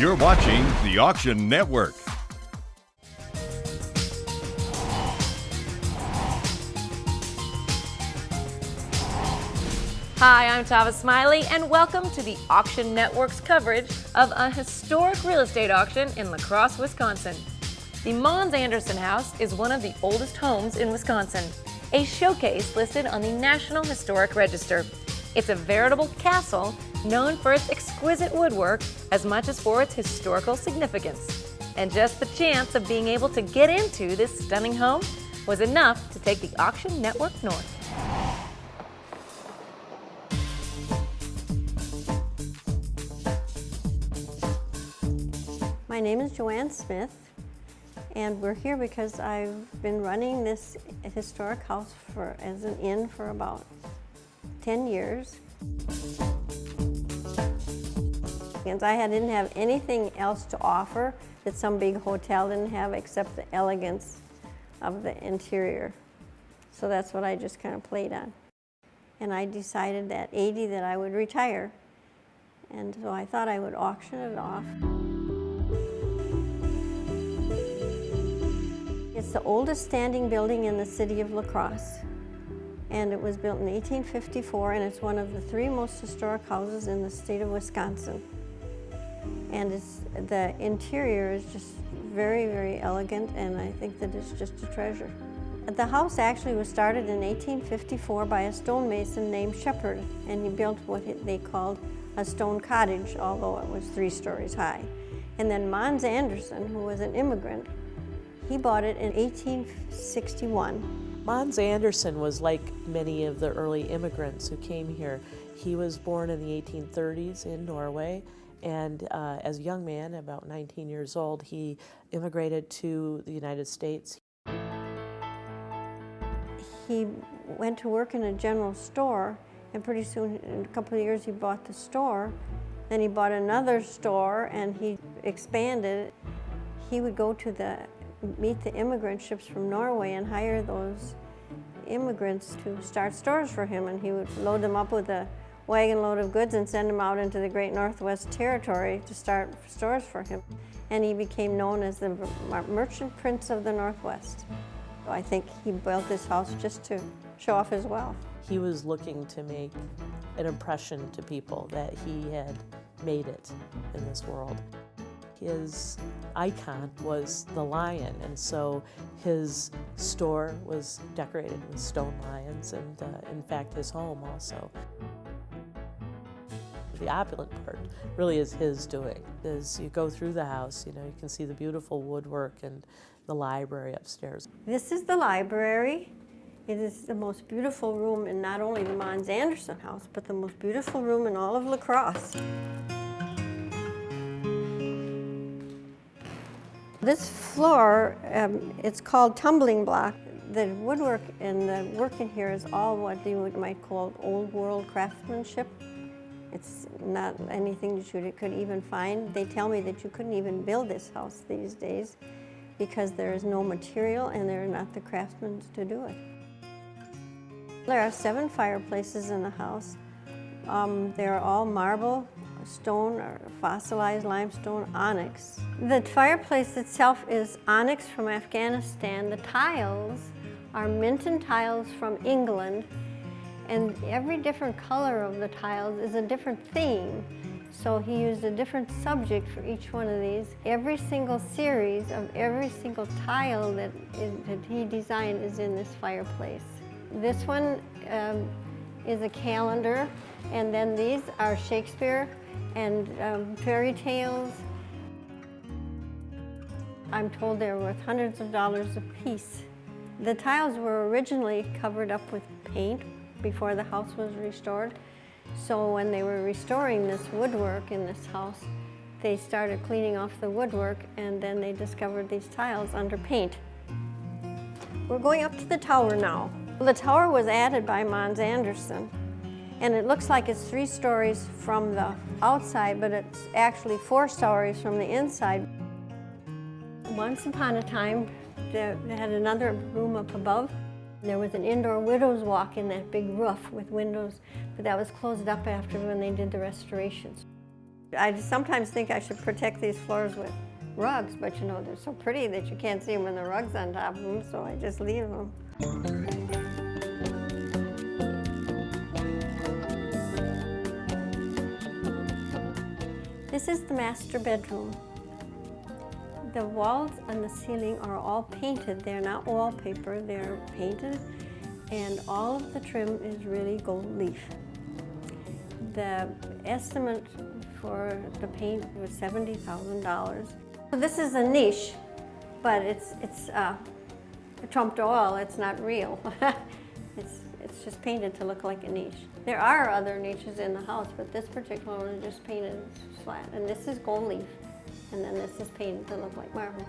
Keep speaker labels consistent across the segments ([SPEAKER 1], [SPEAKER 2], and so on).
[SPEAKER 1] You're watching the Auction Network.
[SPEAKER 2] Hi, I'm Tava Smiley, and welcome to the Auction Network's coverage of a historic real estate auction in La Crosse, Wisconsin. The Mons Anderson House is one of the oldest homes in Wisconsin, a showcase listed on the National Historic Register. It's a veritable castle known for its exquisite woodwork as much as for its historical significance. And just the chance of being able to get into this stunning home was enough to take the Auction Network north.
[SPEAKER 3] My name is Joanne Smith, and we're here because I've been running this historic house as an inn for about 10 years. And I didn't have anything else to offer that some big hotel didn't have except the elegance of the interior. So that's what I just kind of played on. And I decided at 80 that I would retire. And so I thought I would auction it off. It's the oldest standing building in the city of La Crosse, and it was built in 1854, and it's one of the three most historic houses in the state of Wisconsin. And the interior is just very, very elegant, and I think that it's just a treasure. The house actually was started in 1854 by a stonemason named Shepherd, and he built what they called a stone cottage, although it was 3 stories high. And then Mons Anderson, who was an immigrant, he bought it in 1861.
[SPEAKER 4] Mons Anderson was like many of the early immigrants who came here. He was born in the 1830s in Norway, and as a young man, about 19 years old, he immigrated to the United States.
[SPEAKER 3] He went to work in a general store, and pretty soon, in a couple of years, he bought the store. Then he bought another store, and he expanded. He would go to meet the immigrant ships from Norway and hire those immigrants to start stores for him, and he would load them up with a wagon load of goods and send them out into the great Northwest Territory to start stores for him. And he became known as the merchant prince of the Northwest. So I think he built this house just to show off his wealth.
[SPEAKER 4] He was looking to make an impression to people that he had made it in this world. His icon was the lion, and so his store was decorated with stone lions, and in fact his home also. The opulent part really is his doing. As you go through the house, you can see the beautiful woodwork and the library upstairs.
[SPEAKER 3] This is the library. It is the most beautiful room in not only the Mons Anderson house, but the most beautiful room in all of La Crosse. This floor, it's called tumbling block. The woodwork and the work in here is all what you might call old world craftsmanship. It's not anything that you could even find. They tell me that you couldn't even build this house these days because there is no material and there are not the craftsmen to do it. There are 7 fireplaces in the house. They're all marble, stone, or fossilized limestone onyx. The fireplace itself is onyx from Afghanistan. The tiles are Minton tiles from England, and every different color of the tiles is a different theme. So he used a different subject for each one of these. Every single series of every single tile that he designed is in this fireplace. This one is a calendar, and then these are Shakespeare and fairy tales. I'm told they're worth hundreds of dollars a piece. The tiles were originally covered up with paint before the house was restored. So when they were restoring this woodwork in this house, they started cleaning off the woodwork, and then they discovered these tiles under paint. We're going up to the tower now. The tower was added by Mons Anderson, and it looks like it's 3 stories from the outside, but it's actually 4 stories from the inside. Once upon a time, they had another room up above. There was an indoor widow's walk in that big roof with windows, but that was closed up after when they did the restorations. I sometimes think I should protect these floors with rugs, but you know, they're so pretty that you can't see them when the rug's on top of them, so I just leave them. This is the master bedroom. The walls and the ceiling are all painted. They're not wallpaper, they're painted, and all of the trim is really gold leaf. The estimate for the paint was $70,000. This is a niche, but it's trumped oil. It's not real. it's just painted to look like a niche. There are other niches in the house, but this particular one is just painted flat. And this is gold leaf, and then this is painted to look like marble.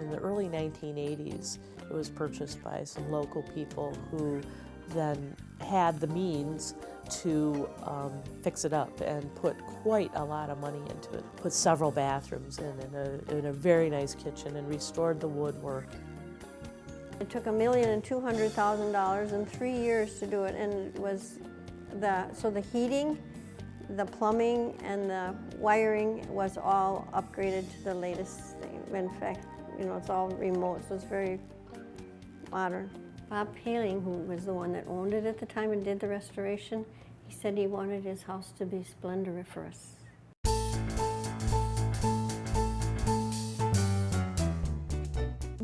[SPEAKER 4] In the early 1980s, it was purchased by some local people who then had the means to fix it up and put quite a lot of money into it. Put several bathrooms in a very nice kitchen and restored the woodwork.
[SPEAKER 3] It took $1,200,000 and 3 years to do it, and it was the heating, the plumbing, and the wiring was all upgraded to the latest thing. In fact, you know, it's all remote, so it's very modern. Bob Paling, who was the one that owned it at the time and did the restoration, he said he wanted his house to be splendoriferous.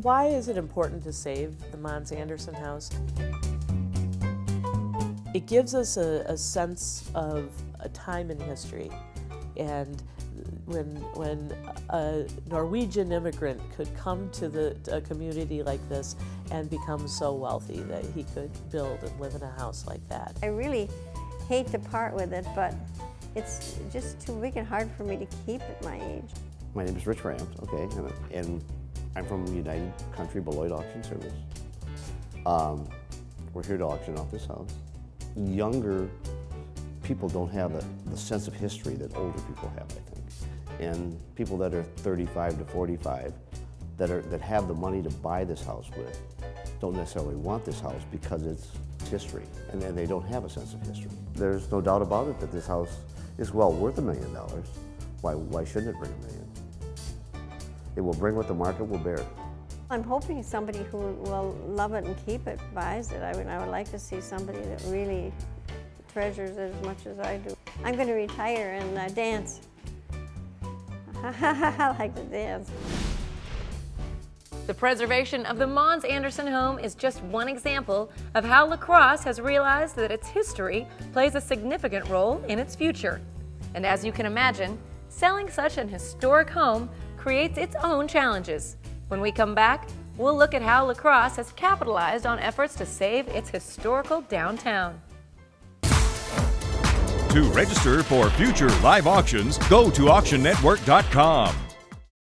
[SPEAKER 4] Why is it important to save the Mons Anderson house? It gives us a sense of a time in history, and when a Norwegian immigrant could come to a community like this and become so wealthy that he could build and live in a house like that.
[SPEAKER 3] I really hate to part with it, but it's just too big and hard for me to keep at my age.
[SPEAKER 5] My name is Rich Rams, okay, and I'm from United Country Beloit Auction Service. We're here to auction off this house. Younger people don't have the sense of history that older people have, I think. And people that are 35 to 45 that have the money to buy this house with don't necessarily want this house because it's history, and they don't have a sense of history. There's no doubt about it that this house is well worth $1 million. Why shouldn't it bring $1 million? It will bring what the market will bear.
[SPEAKER 3] I'm hoping somebody who will love it and keep it buys it. I would like to see somebody that really treasures it as much as I do. I'm going to retire and dance. I like to dance.
[SPEAKER 2] The preservation of the Mons Anderson home is just one example of how La Crosse has realized that its history plays a significant role in its future. And as you can imagine, selling such an historic home creates its own challenges. When we come back, we'll look at how La Crosse has capitalized on efforts to save its historical downtown.
[SPEAKER 1] To register for future live auctions, go to auctionnetwork.com.